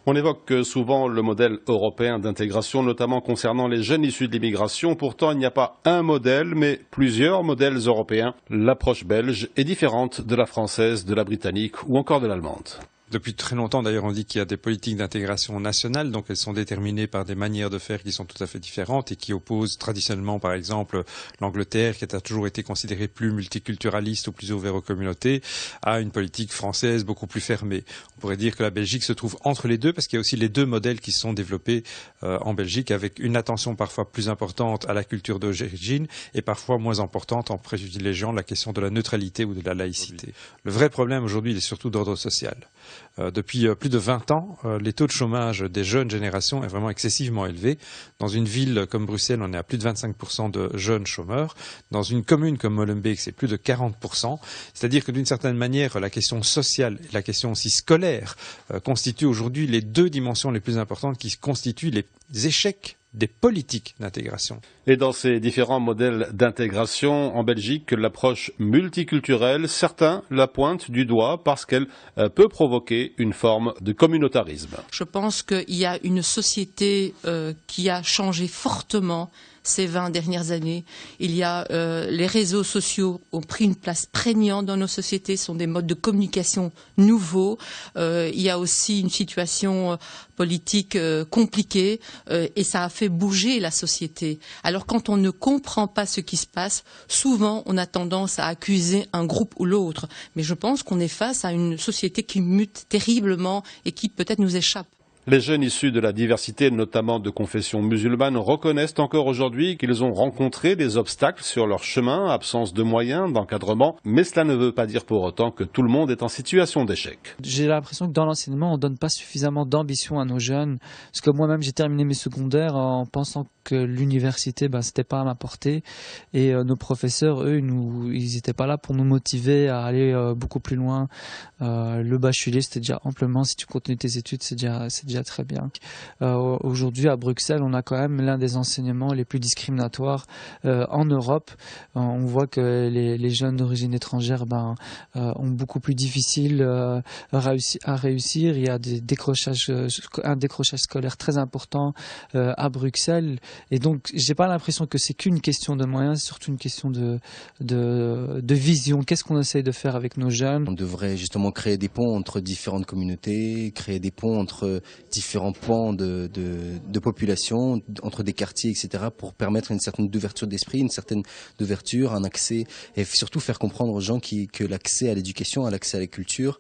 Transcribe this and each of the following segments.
On évoque souvent le modèle européen d'intégration, notamment concernant les jeunes issus de l'immigration. Pourtant, il n'y a pas un modèle, mais plusieurs modèles européens. L'approche belge est différente de la française, de la britannique ou encore de l'allemande. Depuis très longtemps, d'ailleurs, on dit qu'il y a des politiques d'intégration nationales, donc elles sont déterminées par des manières de faire qui sont tout à fait différentes et qui opposent traditionnellement, par exemple, l'Angleterre, qui a toujours été considérée plus multiculturaliste ou plus ouverte aux communautés, à une politique française beaucoup plus fermée. On pourrait dire que la Belgique se trouve entre les deux, parce qu'il y a aussi les deux modèles qui sont développés en Belgique, avec une attention parfois plus importante à la culture d'origine et parfois moins importante en privilégiant la question de la neutralité ou de la laïcité. Le vrai problème aujourd'hui, il est surtout d'ordre social. Depuis plus de 20 ans, les taux de chômage des jeunes générations est vraiment excessivement élevé. Dans une ville comme Bruxelles, on est à plus de 25% de jeunes chômeurs. Dans une commune comme Molenbeek, c'est plus de 40%. C'est-à-dire que d'une certaine manière, la question sociale et la question aussi scolaire constituent aujourd'hui les deux dimensions les plus importantes qui constituent les échecs des politiques d'intégration. Et dans ces différents modèles d'intégration en Belgique, l'approche multiculturelle, certains la pointent du doigt parce qu'elle peut provoquer une forme de communautarisme. Je pense qu'il y a une société qui a changé fortement ces 20 dernières années. Il y a les réseaux sociaux ont pris une place prégnante dans nos sociétés, sont des modes de communication nouveaux. Il y a aussi une situation politique compliquée et ça a fait bouger la société. Alors quand on ne comprend pas ce qui se passe, souvent on a tendance à accuser un groupe ou l'autre. Mais je pense qu'on est face à une société qui mute terriblement et qui peut-être nous échappe. Les jeunes issus de la diversité, notamment de confession musulmane, reconnaissent encore aujourd'hui qu'ils ont rencontré des obstacles sur leur chemin, absence de moyens, d'encadrement, mais cela ne veut pas dire pour autant que tout le monde est en situation d'échec. J'ai l'impression que dans l'enseignement, on ne donne pas suffisamment d'ambition à nos jeunes, parce que moi-même j'ai terminé mes secondaires en pensant que l'université, c'était pas à ma portée, et nos professeurs, eux, ils étaient pas là pour nous motiver à aller beaucoup plus loin. Le bachelier, c'était déjà amplement, si tu continues tes études, c'est déjà très bien. Aujourd'hui, à Bruxelles, on a quand même l'un des enseignements les plus discriminatoires en Europe. On voit que les jeunes d'origine étrangère ont beaucoup plus difficile à réussir. Il y a un décrochage scolaire très important à Bruxelles. Et donc, j'ai pas l'impression que c'est qu'une question de moyens, c'est surtout une question de vision. Qu'est-ce qu'on essaye de faire avec nos jeunes? On devrait justement créer des ponts entre différentes communautés, créer des ponts entre différents pans de population, entre des quartiers, etc., pour permettre une certaine ouverture d'esprit, une certaine ouverture, un accès, et surtout faire comprendre aux gens que l'accès à l'éducation, à l'accès à la culture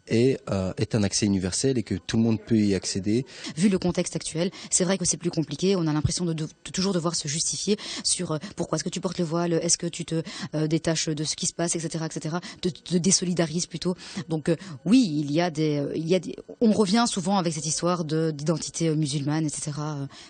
est un accès universel et que tout le monde peut y accéder. Vu le contexte actuel, c'est vrai que c'est plus compliqué. On a l'impression de toujours devoir se justifier sur pourquoi est-ce que tu portes le voile, est-ce que tu te détaches de ce qui se passe, etc., etc. Te désolidarises plutôt. Donc oui, on revient souvent avec cette histoire d'identité musulmane, etc.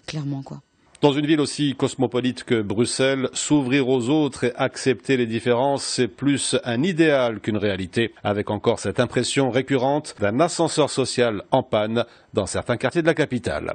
Clairement, quoi. Dans une ville aussi cosmopolite que Bruxelles, s'ouvrir aux autres et accepter les différences, c'est plus un idéal qu'une réalité, avec encore cette impression récurrente d'un ascenseur social en panne dans certains quartiers de la capitale.